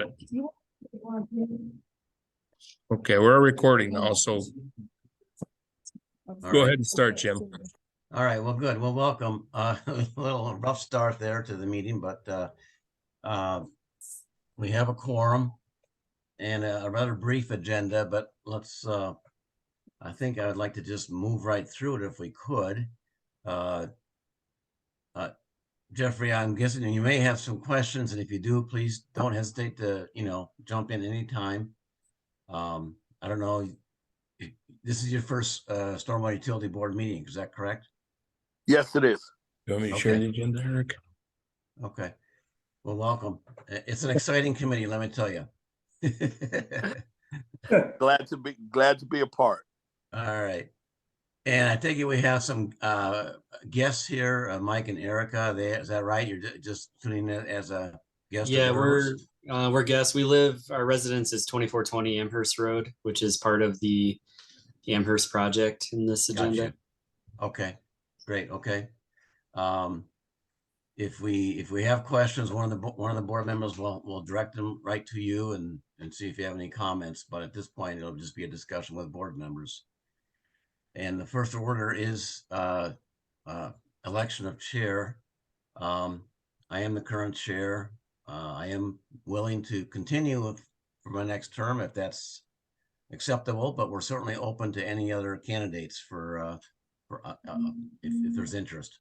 it. Okay, we're recording now, so go ahead and start, Jim. All right, well, good. Well, welcome. A little rough start there to the meeting, but we have a quorum and a rather brief agenda, but let's, I think I would like to just move right through it if we could. Jeffrey, I'm guessing you may have some questions, and if you do, please don't hesitate to, jump in anytime. I don't know. This is your first Stormwater Utility Board meeting, is that correct? Yes, it is. You want me to share the agenda, Eric? Okay. Well, welcome. It's an exciting committee, let me tell you. Glad to be a part. All right. And I take it we have some guests here, Mike and Erica. Is that right? You're just tuning in as a guest? Yeah, we're guests. Our residence is 2420 Amherst Road, which is part of the Amherst project in this agenda. Gotcha. Okay, great. Okay. If we have questions, one of the board members will direct them right to you and see if you have any comments. But at this point, it'll just be a discussion with board members. And the first order is election of chair. I am the current chair. I am willing to continue for my next term if that's acceptable, but we're certainly open to any other candidates for if there's interest.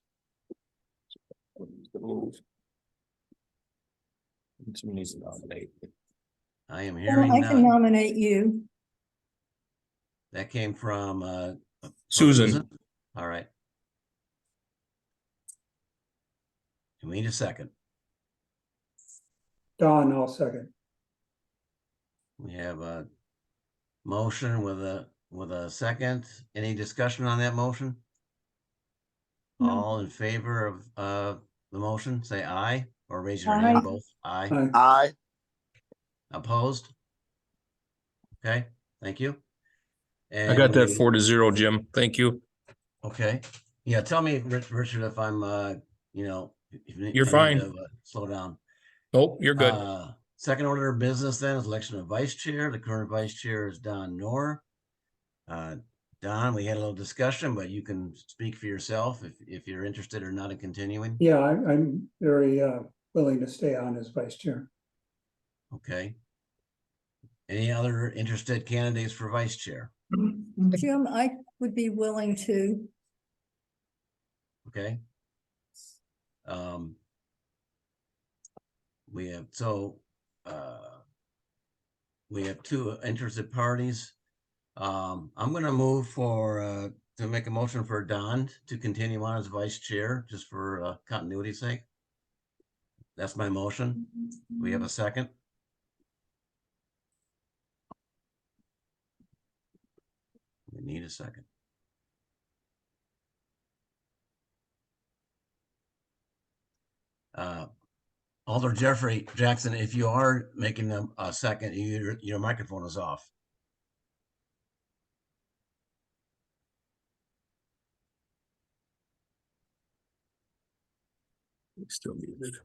I am hearing I can nominate you. That came from Susan. All right. Can we need a second? Don, I'll second. We have a motion with a second. Any discussion on that motion? No. All in favor of the motion, say aye, or raise your hand. Both aye. Aye. Aye. Opposed? Okay, thank you. And I got that 4-0, Jim. Thank you. Okay. Yeah, tell me, Richard, if I'm You're fine. Slow down. Oh, you're good. Second order of business then is election of vice chair. The current vice chair is Don Knorr. Don, we had a little discussion, but you can speak for yourself if you're interested or not in continuing. Yeah, I'm very willing to stay on as vice chair. Okay. Any other interested candidates for vice chair? Jim, I would be willing to. Okay. We have two interested parties. I'm going to move to make a motion for Don to continue on as vice chair, just for continuity's sake. That's my motion. We have a second. We need a second. Alder Jeffrey Jackson, if you are making a second, your microphone is off. Still muted.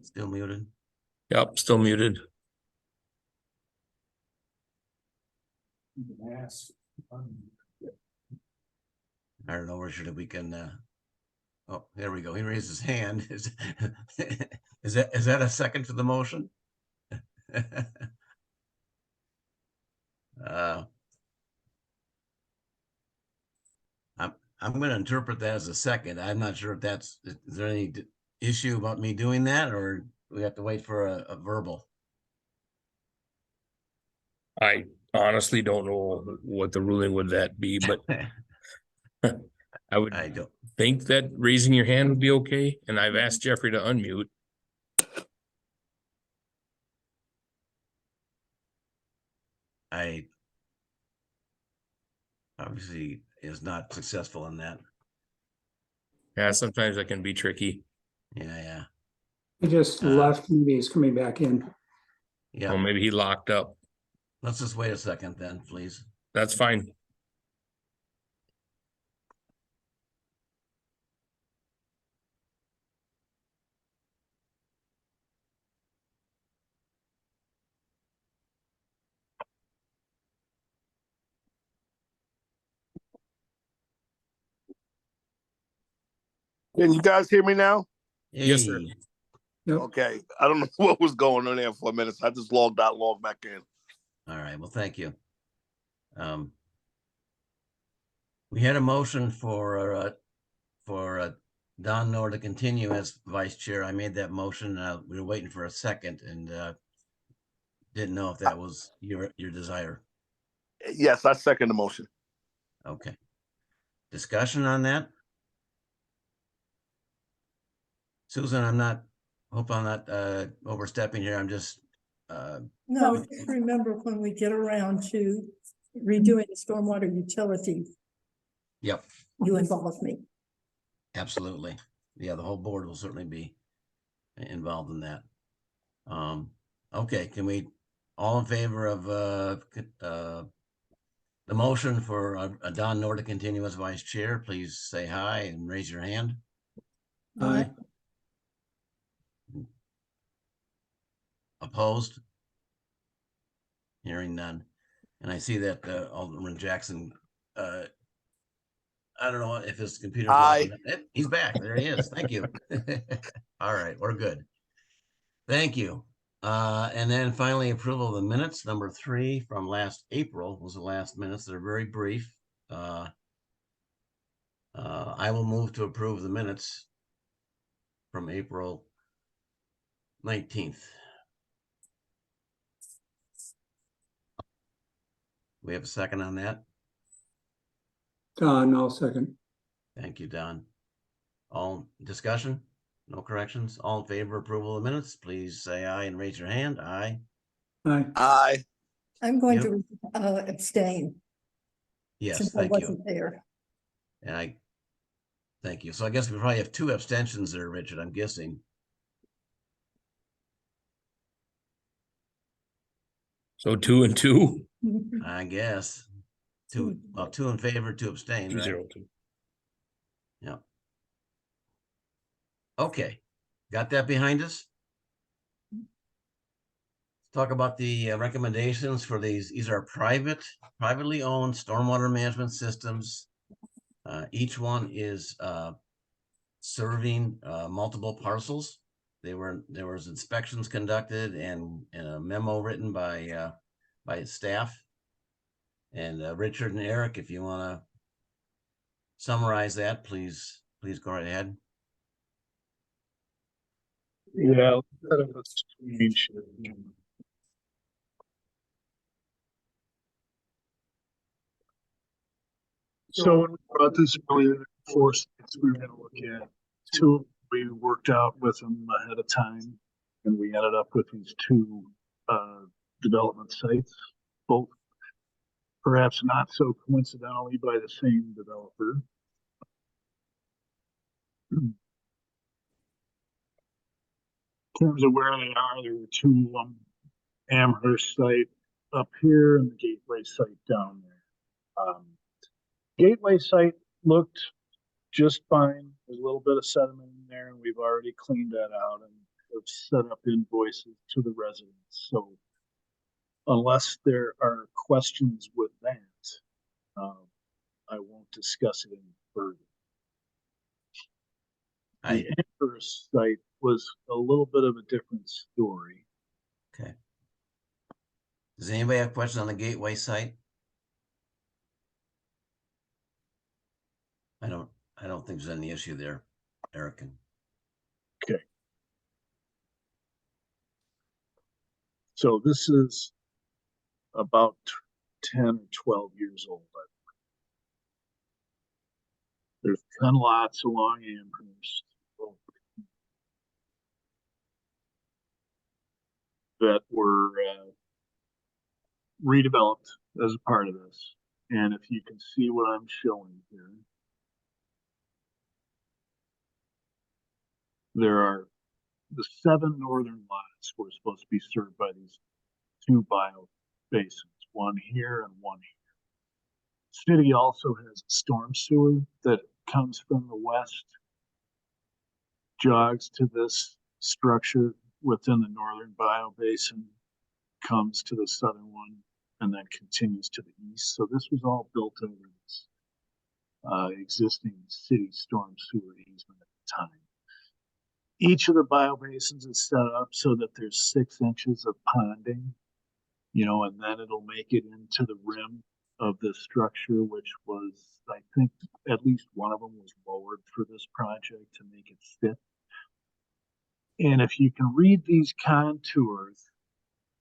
Still muted? Yep, still muted. I don't know, Richard, we can oh, there we go. He raised his hand. Is that a second to the motion? I'm going to interpret that as a second. I'm not sure if is there any issue about me doing that, or we have to wait for a verbal? I honestly don't know what the ruling would that be, but I don't think that raising your hand would be okay. And I've asked Jeffrey to unmute. I obviously is not successful in that. Yeah, sometimes that can be tricky. Yeah. He just left and he's coming back in. Yeah. Well, maybe he locked up. Let's just wait a second then, please. That's fine. Can you guys hear me now? Yes, sir. Hey, Yep. Okay. I don't know what was going on there for a minute. So I just logged out, logged back in. all right, well, thank you. We had a motion for Don Noor to continue as vice chair. I made that motion. We were waiting for a second and didn't know if that was your desire. Yes, I second the motion. Okay. Discussion on that? Susan, hope I'm not overstepping here. I'm just, No, just remember when we get around to redoing the stormwater utility, yep, you involve me. absolutely. Yeah, the whole board will certainly be involved in that. Okay, can we, all in favor of the motion for Don Noor to continue as vice chair, please say aye and raise your hand. Aye. Opposed? Hearing none. And I see that Alderman Jackson, I don't know if his computer's Aye. working. He's back. There he is. Thank you. All right, we're good. Thank you. And then finally, approval of the minutes. Number 3 from last April was the last minutes. They're very brief. I will move to approve the minutes from April 19th. We have a second on that. Don, I'll second. Thank you, Don. All discussion? No corrections? All in favor of approval of the minutes, please say aye and raise your hand. Aye. Aye. Aye. I'm going Yep. to abstain Yes, since I thank you. wasn't there. And thank you. So I guess we probably have 2 abstentions there, Richard, I'm guessing. So 2 and 2, I guess. 2 in favor, 2 abstain, 2 right? 0 2. Yeah. Okay, got that behind us? Talk about the recommendations for these. These are privately owned stormwater management systems. Each one is serving multiple parcels. There was inspections conducted and a memo written by staff. And Richard and Eric, if you want to summarize that, please go right ahead. Yeah, kind of a screen share. So when we brought this earlier, 4 sites we were going to look at, 2 we worked out with them ahead of time, and we ended up with these 2 development sites, both perhaps not so coincidentally by the same developer. In terms of where they are, there were 2 of them, Amherst site up here and the Gateway site down there. Gateway site looked just fine. There's a little bit of sediment in there, and we've already cleaned that out and have set up invoices to the residents. So unless there are questions with that, I won't discuss it any further. The Amherst site was a little bit of a different story. Okay. Does anybody have questions on the Gateway site? I don't think there's any issue there, Eric. Okay. So this is about 10 or 12 years old. There's 10 lots along Amherst that were redeveloped as a part of this. And if you can see what I'm showing here, there are the 7 northern lots were supposed to be served by these 2 bio basins, one here and one here. City also has a storm sewer that comes from the west, jogs to this structure within the northern bio basin, comes to the southern one, and then continues to the east. So this was all built over this existing city storm sewer easement time. Each of the biobasins is set up so that there's 6 inches of ponding, and then it'll make it into the rim of the structure, which was, I think, at least one of them was lowered for this project to make it fit. And if you can read these contours,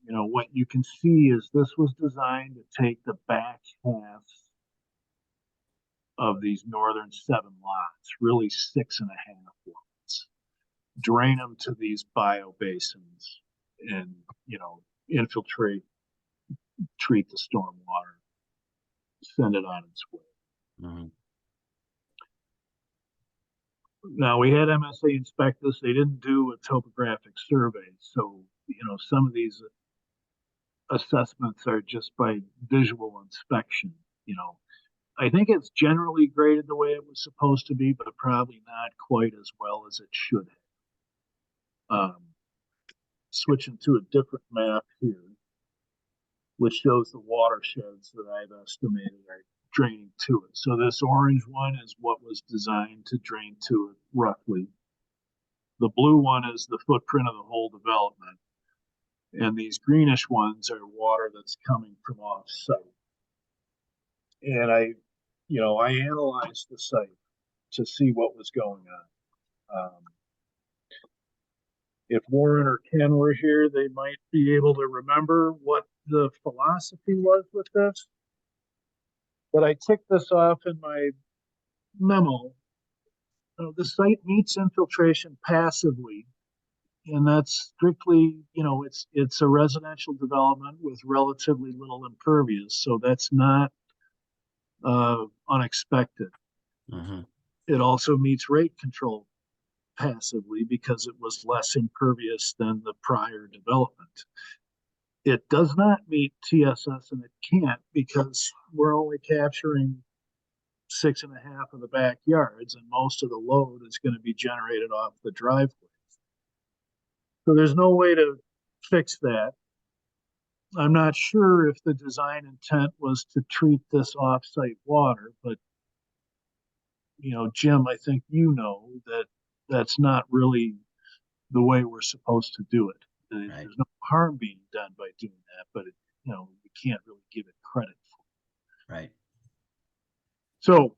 what you can see is this was designed to take the back half of these northern 7 lots, really 6.5 lots, drain them to these biobasins and, infiltrate, treat the stormwater, send it on its way. Mhm. Now, we had MSA inspect this. They didn't do a topographic survey. So, some of these assessments are just by visual inspection. I think it's generally graded the way it was supposed to be, but probably not quite as well as it should have. Switching to a different map here, which shows the watersheds that I've estimated are draining to it. So this orange one is what was designed to drain to it roughly. The blue one is the footprint of the whole development. And these greenish ones are water that's coming from off site. And I analyzed the site to see what was going on. If Warren or Ken were here, they might be able to remember what the philosophy was with this. But I ticked this off in my memo. The site meets infiltration passively, and that's strictly, it's a residential development with relatively little impervious, so that's not unexpected. Mhm. It also meets rate control passively because it was less impervious than the prior development. It does not meet TSS, and it can't because we're only capturing 6.5 of the backyards, and most of the load is going to be generated off the driveways. So there's no way to fix that. I'm not sure if the design intent was to treat this off-site water, but Jim, I think that that's not really the way we're supposed to do it. Right. There's no harm being done by doing that, but we can't really give it credit for it. Right. So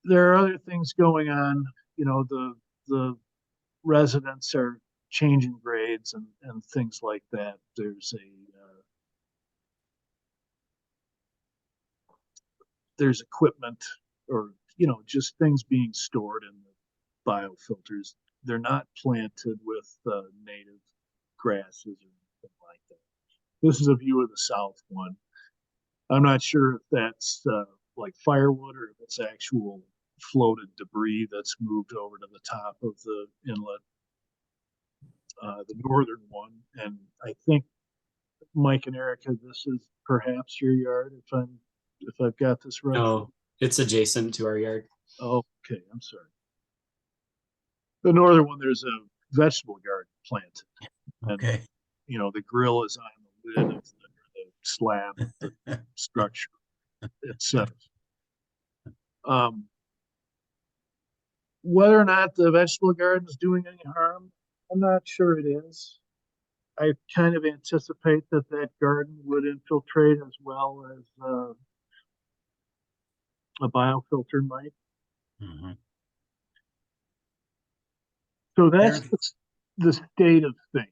there are other things going on. The residents are changing grades and things like that. There's equipment or just things being stored in the biofilters. They're not planted with native grasses or anything like that. This is a view of the south one. I'm not sure if that's like firewood or if it's actual floated debris that's moved over to the top of the inlet. The northern one, and I think Mike and Erica, this is perhaps your yard if I've got this right. No, it's adjacent to our yard. Oh, okay, I'm sorry. The northern one, there's a vegetable garden planted. Okay. And, the grill is on the lid of the slab of the structure itself. Whether or not the vegetable garden is doing any harm, I'm not sure it is. I kind of anticipate that garden would infiltrate as well as a biofilter might. Mm-hmm. So that's the state of things.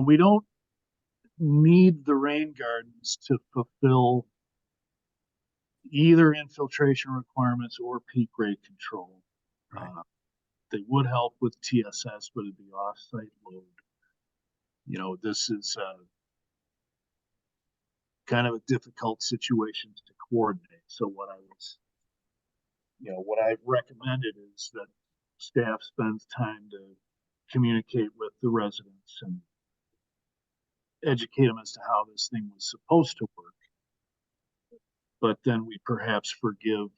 We don't need the rain gardens to fulfill either infiltration requirements or peak rate control. Right. They would help with TSS, but it'd be off-site load. This is kind of a difficult situation to coordinate. So what I've recommended is that staff spends time to communicate with the residents and educate them as to how this thing was supposed to work. But then we perhaps forgive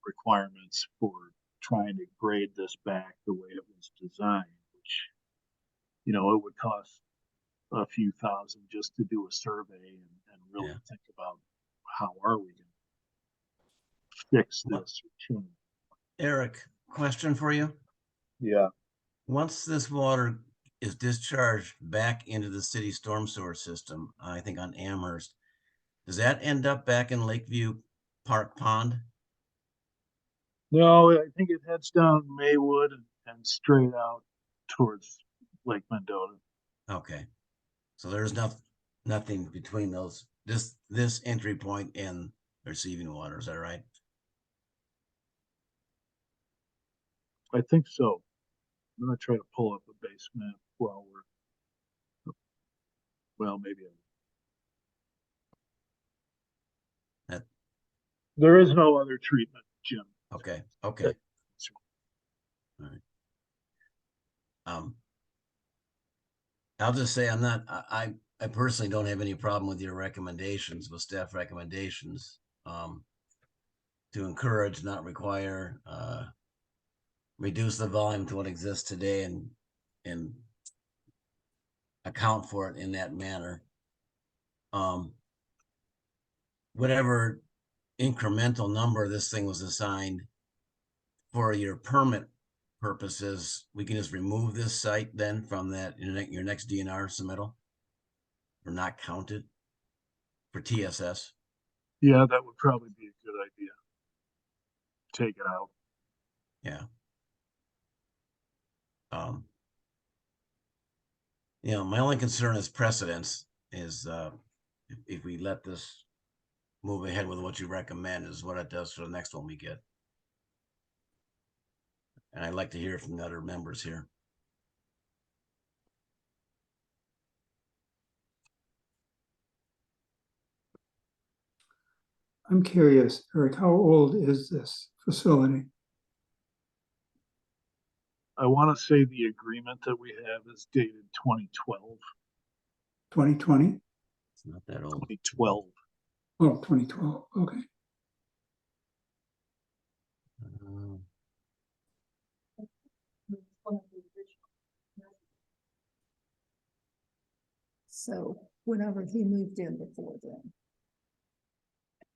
requirements for trying to grade this back the way it was designed, which, it would cost a few thousand just to do a survey and really think about how are we going to fix this or change. Eric, question for you. Yeah. Once this water is discharged back into the city storm sewer system, I think on Amherst, does that end up back in Lakeview Park Pond? No, I think it heads down Maywood and straight out towards Lake Mendota. Okay. So there's nothing between those, this entry point and the receiving water, is that right? I think so. I'm gonna try to pull up a base map while well, maybe. That- There is no other treatment, Jim. Okay, okay. All right. I'll just say I personally don't have any problem with your recommendations, with staff recommendations. To encourage, not require, reduce the volume to what exists today and account for it in that manner. Whatever incremental number this thing was assigned for your permit purposes, we can just remove this site then from that your next DNR submittal, or not count it for TSS. Yeah, that would probably be a good idea. Take it out. Yeah. You know, my only concern is precedence is if we let this move ahead with what you recommend is what it does for the next one we get. And I'd like to hear from the other members here. I'm curious, Eric, how old is this facility? I want to say the agreement that we have is dated 2012. 2020? It's not that old. 2012. Oh, 2012, okay. So whenever he moved in before then.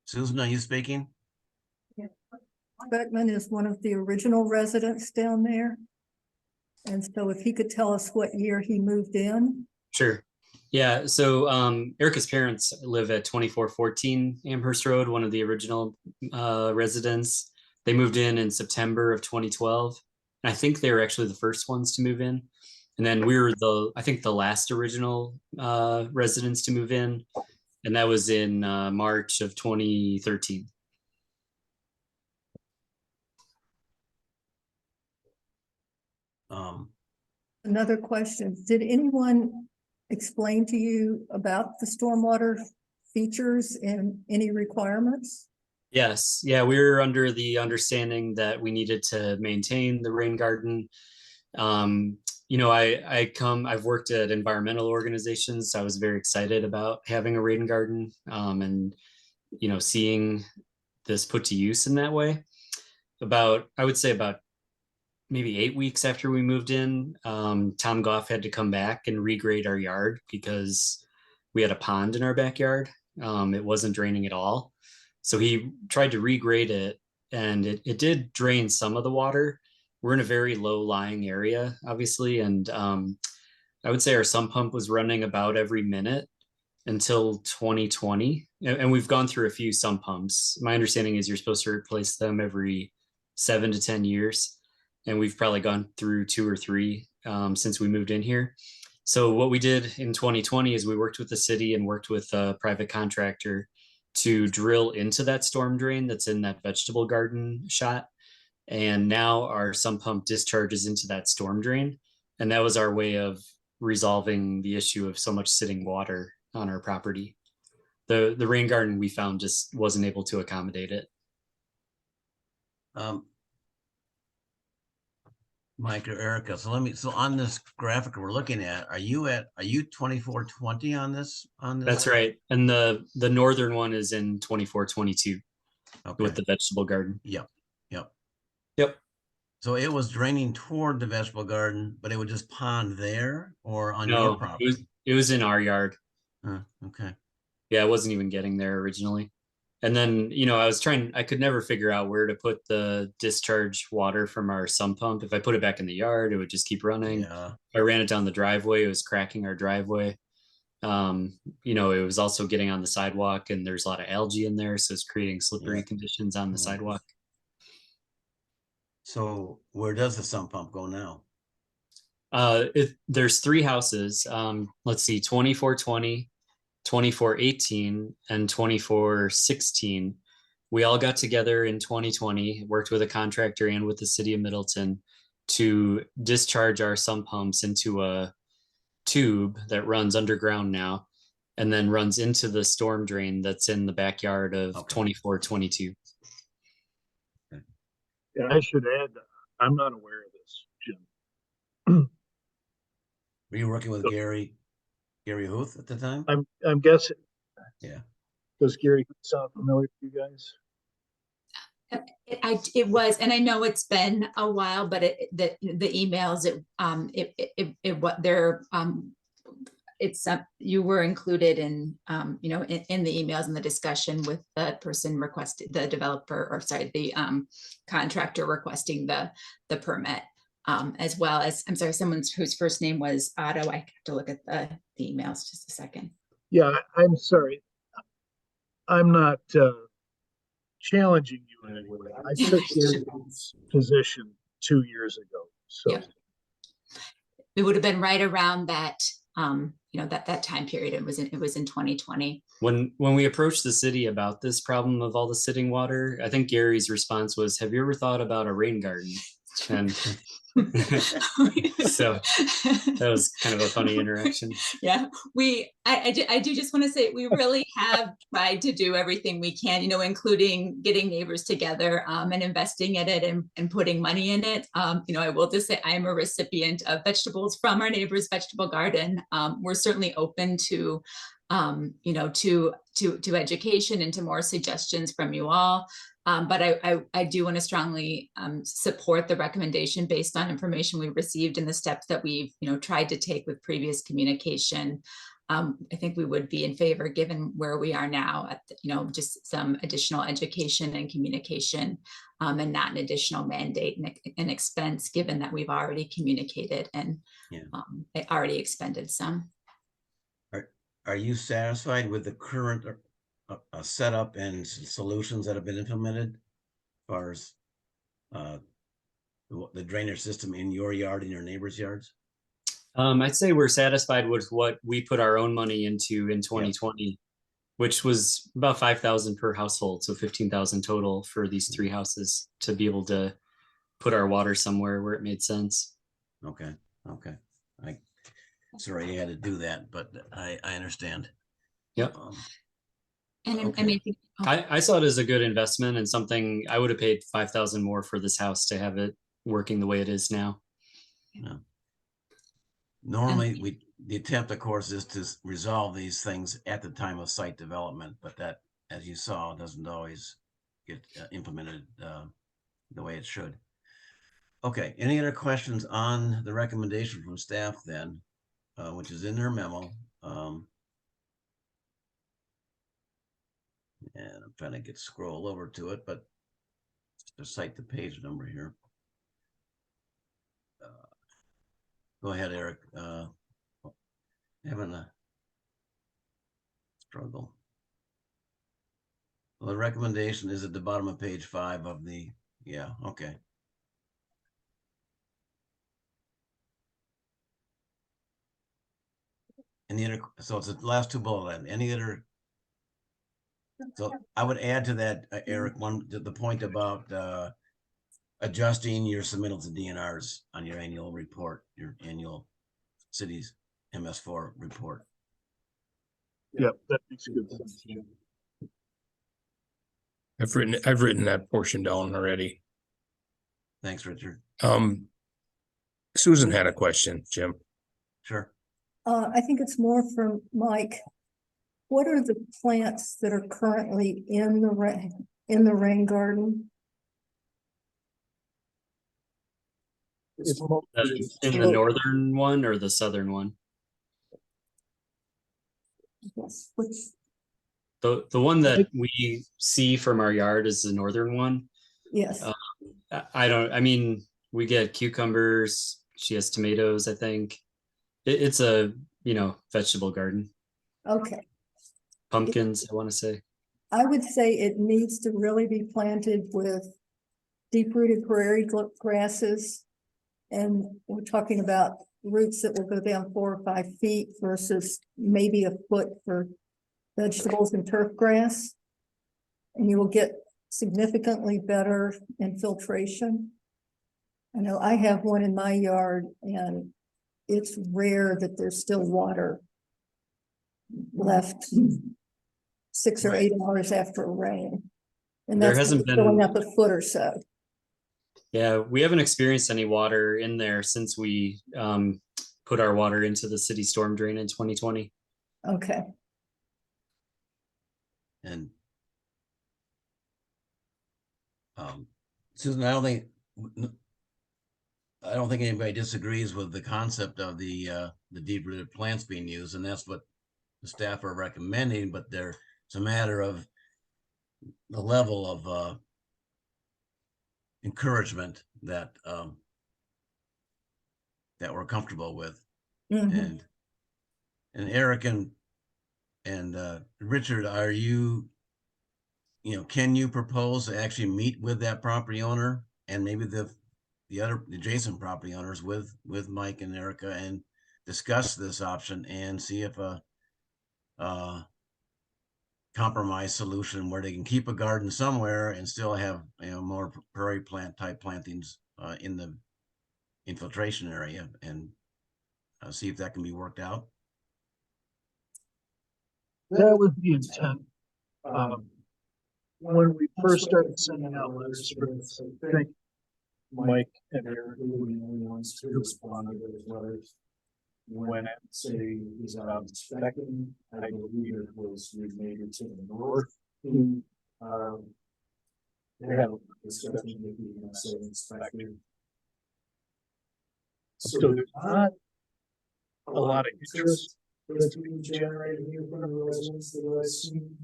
Susan, are you speaking? Beckman is one of the original residents down there. And so if he could tell us what year he moved in. Sure. Yeah. So Erica's parents live at 2414 Amherst Road, one of the original residents. They moved in September of 2012. And I think they were actually the first ones to move in. And then we were I think the last original residents to move in. And that was in March of 2013. Another question, did anyone explain to you about the stormwater features and any requirements? Yes. Yeah, we were under the understanding that we needed to maintain the rain garden. You know, I've worked at environmental organizations, so I was very excited about having a rain garden and, you know, seeing this put to use in that way. I would say about maybe 8 weeks after we moved in, Tom Goff had to come back and regrade our yard because we had a pond in our backyard. It wasn't draining at all. So he tried to regrade it, and it did drain some of the water. We're in a very low lying area, obviously. And I would say our sump pump was running about every minute until 2020. And we've gone through a few sump pumps. My understanding is you're supposed to replace them every 7 to 10 years. And we've probably gone through 2 or 3 since we moved in here. So what we did in 2020 is we worked with the city and worked with a private contractor to drill into that storm drain that's in that vegetable garden shot. And now our sump pump discharges into that storm drain. And that was our way of resolving the issue of so much sitting water on our property. The rain garden we found just wasn't able to accommodate it. Mike or Erica, so on this graphic we're looking at, are you 2420 on this? That's right. And the northern one is in 2422 Okay. with the vegetable garden. Yep. Yep. So it was draining toward the vegetable garden, but it would just pond there or on your No, property? it was in our yard. Okay. Yeah, it wasn't even getting there originally. And then, I could never figure out where to put the discharge water from our sump pump. If I put it back in the yard, it would just keep running. Yeah, If I ran it down the driveway, it was cracking our driveway. It was also getting on the sidewalk, and there's a lot of algae in there, so it's creating slippery Yeah. conditions on the Mhm. sidewalk. so where does the sump pump go now? There's 3 houses. Let's see, 2420, 2418, and 2416. We all got together in 2020, worked with a contractor and with the city of Middleton to discharge our sump pumps into a tube that runs underground now, and then runs into the storm drain that's in the backyard of Okay. 2422. Yeah, I should add, I'm not aware of this, Jim. Were you working with Gary Huth at the time? I'm guessing. Yeah. Does Gary sound familiar to you guys? It was, and I know it's been a while, but the emails, what they're, you were included in, in the emails and the discussion with the person requested, the developer, or sorry, the contractor requesting the permit, as well as, I'm sorry, someone whose first name was Otto. I have to look at the emails just a second. Yeah, I'm sorry. I'm not challenging you in any way. I took Gary's position 2 years ago, so. Yeah. It would have been right around that, that time period. It was in 2020. When we approached the city about this problem of all the sitting water, I think Gary's response was, "Have you ever thought about a rain garden?" And so that was kind of a funny interaction. Yeah, I do just want to say we really have tried to do everything we can, including getting neighbors together and investing in it and putting money in it. I will just say I am a recipient of vegetables from our neighbor's vegetable garden. We're certainly open to to education and to more suggestions from you all. But I do want to strongly support the recommendation based on information we received and the steps that we've tried to take with previous communication. I think we would be in favor, given where we are now, at just some additional education and communication, and not an additional mandate and expense, given that we've already communicated and already expended some. Are you satisfied with the current setup and solutions that have been implemented as far as the drainage system in your yard and your neighbors' yards? I'd say we're satisfied with what we put our own money into in 2020, which was about 5,000 per household, so 15,000 total for these 3 houses to be able to put our water somewhere where it made sense. Okay. Sorry you had to do that, but I understand. Yep. And Okay. I mean, I saw it as a good investment and something I would have paid 5,000 more for this house to have it working the way it is now. No. Normally, the attempt, of course, is to resolve these things at the time of site development, but that, as you saw, doesn't always get implemented the way it should. Okay, any other questions on the recommendation from staff then, which is in their memo? And I'm trying to scroll over to it, but just to cite the page number here. Go ahead, Eric. Having a struggle. Well, the recommendation is at the bottom of page 5 of the, okay. Any other, so it's the last 2 bullet items. Any other? So I would add to that, Eric, the point about adjusting your submittal to DNRs on your annual report, your annual city's MS4 report. Yep, that makes good sense. I've written that portion down already. Thanks, Richard. Susan had a question, Jim. Sure. I think it's more for Mike. What are the plants that are currently in the rain garden? It's In the northern one or the southern one? Yes, which The one that we see from our yard is the northern one. Yes, I mean, we get cucumbers. She has tomatoes, I think. It's a, vegetable garden. okay. Pumpkins, I want to say. I would say it needs to really be planted with deep-rooted prairie grasses. And we're talking about roots that will go down 4 or 5 feet versus maybe a foot for vegetables and turf grass. And you will get significantly better infiltration. I know I have one in my yard, and it's rare that there's still water left 6 or 8 hours after a rain. And There that's hasn't been- going up a foot or so. Yeah, we haven't experienced any water in there since we put our water into the city storm drain in 2020. Okay, And Susan, I don't think anybody disagrees with the concept of the deep-rooted plants being used, and that's what the staff are recommending, but it's a matter of the level of encouragement that we're comfortable with. mhm. And Eric and Richard, are can you propose to actually meet with that property owner and maybe the other adjacent property owners with Mike and Erica and discuss this option and see if a compromise solution where they can keep a garden somewhere and still have more prairie plant type plantings in the infiltration area, and see if that can be worked out? That was the intent. When we first started sending out letters for this, I think Mike and Eric were the only ones to respond to those letters. When it say is inspecting, I believe it was related to the north. Who they have a discussion with the inspector. So there's not a lot of interest that's being generated here from the residents that I've seen.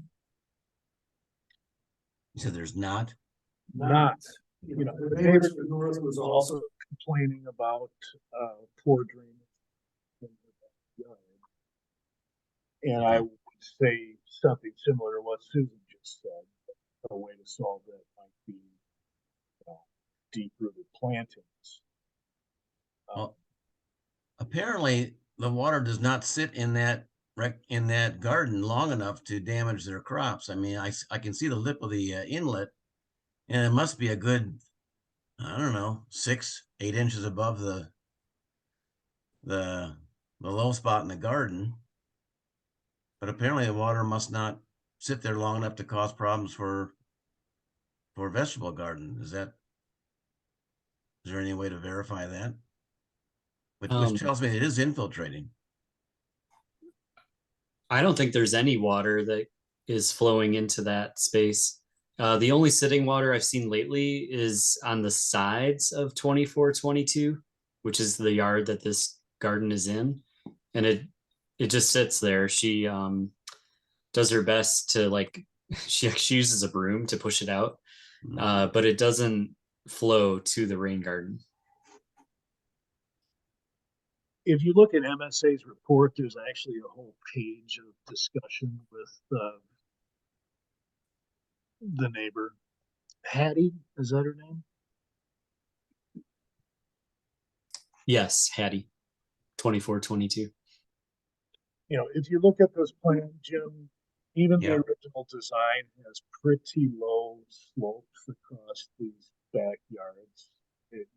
You said there's not? Not, the neighbor to the north was also complaining about poor drainage in the backyard. And I would say something similar to what Susan just said. A way to solve that might be deep-rooted plantings. Well, apparently the water does not sit in that garden long enough to damage their crops. I mean, I can see the lip of the inlet, and it must be a good, I don't know, 6, 8 inches above the low spot in the garden. But apparently the water must not sit there long enough to cause problems for a vegetable garden. Is there any way to verify that? Which tells me it is infiltrating. I don't think there's any water that is flowing into that space. The only sitting water I've seen lately is on the sides of 2422, which is the yard that this garden is in. And it just sits there. She does her best to she uses a broom to push it out, but it doesn't flow to the rain garden. If you look at MSA's report, there's actually a whole page of discussion with the neighbor. Hattie, is that her name? Yes, Hattie, 2422. If you look at those plans, Jim, even Yeah. the original design has pretty low slopes across these backyards. It's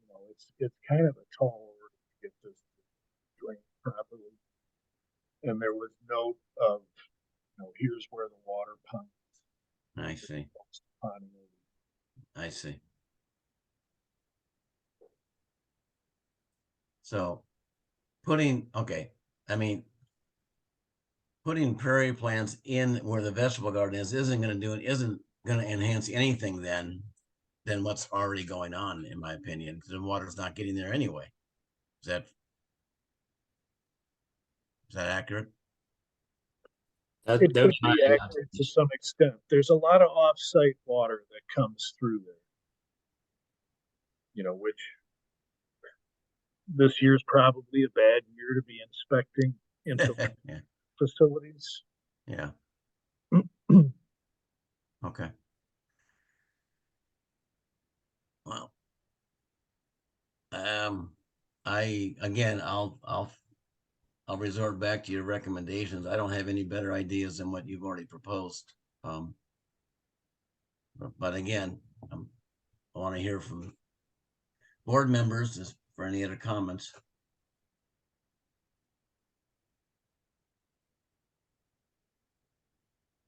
kind of a tall order to get this drained properly. And there was note of, here's where the water pump. I see. I see. So putting prairie plants in where the vegetable garden isn't going to enhance anything than what's already going on, in my opinion, because the water's not getting there anyway. Is that accurate? That, It that could would be be my accurate to some extent. There's a lot of off-site water that comes through there. You know, which this year's probably a bad year to be inspecting insulation Yeah, facilities. yeah, okay. Well. Again, I'll resort back to your recommendations. I don't have any better ideas than what you've already proposed. But again, I want to hear from board members just for any other comments.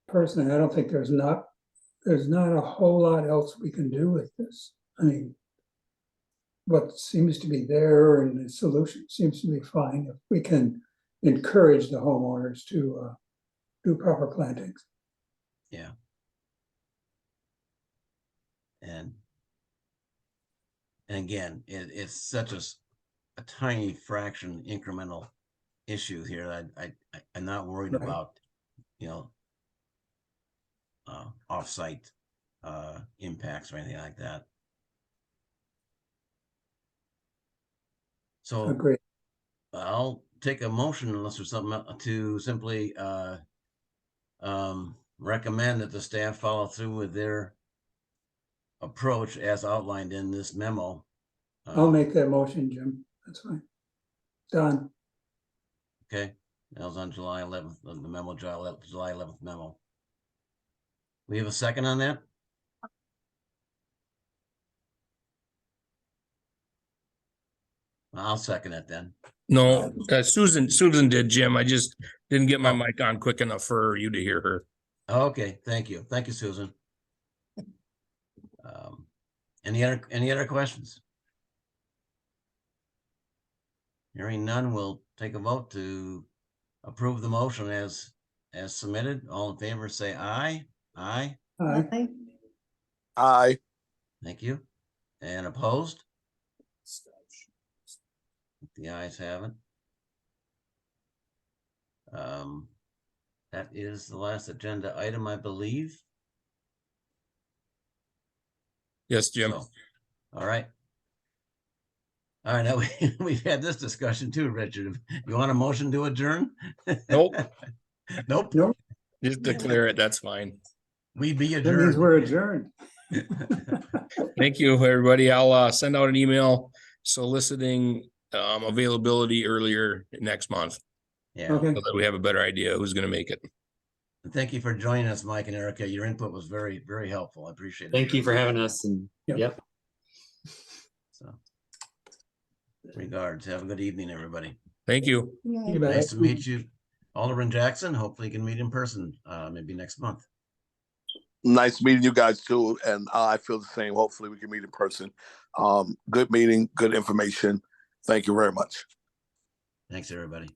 Personally, I don't think there's not a whole lot else we can do with this. I mean, what seems to be there and the solution seems to be fine if we can encourage the homeowners to do proper plantings. Yeah. And again, it's such a tiny fraction incremental issue here. I'm not worried Right. about, off-site impacts or anything like that. So Agree. I'll take a motion unless there's something to simply recommend that the staff follow through with their approach as outlined in this memo. I'll make that motion, Jim. That's fine. Done. Okay, that was on July 11th, the memo, July 11th memo. We have a second on that? I'll second it then. No, Susan did, Jim. I just didn't get my Oh. mic on quick enough for you to hear her. Okay, thank you. Thank you, Susan. Any other questions? Hearing none, we'll take a vote to approve the motion as submitted. All in favor, say aye. Aye. Aye. Aye. Thank you. And opposed? The ayes have it. That is the last agenda item, I believe. Yes, Jim. So, all right. All right, now we've had this discussion too, Richard. You want a motion to adjourn? Nope. Nope. Nope. Just declare it. That's fine. We be That means adjourned. we're adjourned. Thank you, everybody. I'll send out an email soliciting availability earlier next month Yeah. Okay. so that we have a better idea who's going to make it. Thank you for joining us, Mike and Erica. Your input was very, very helpful. I appreciate it. Thank you for having us. And Yep. So, regards. Have a good evening, everybody. Thank you. Yeah. You bet. Nice to meet you, Alderman Jackson. Hopefully you can meet in person, maybe next month. Nice meeting you guys too. And I feel the same. Hopefully we can meet in person. Good meeting, good information. Thank you very much. Thanks, everybody.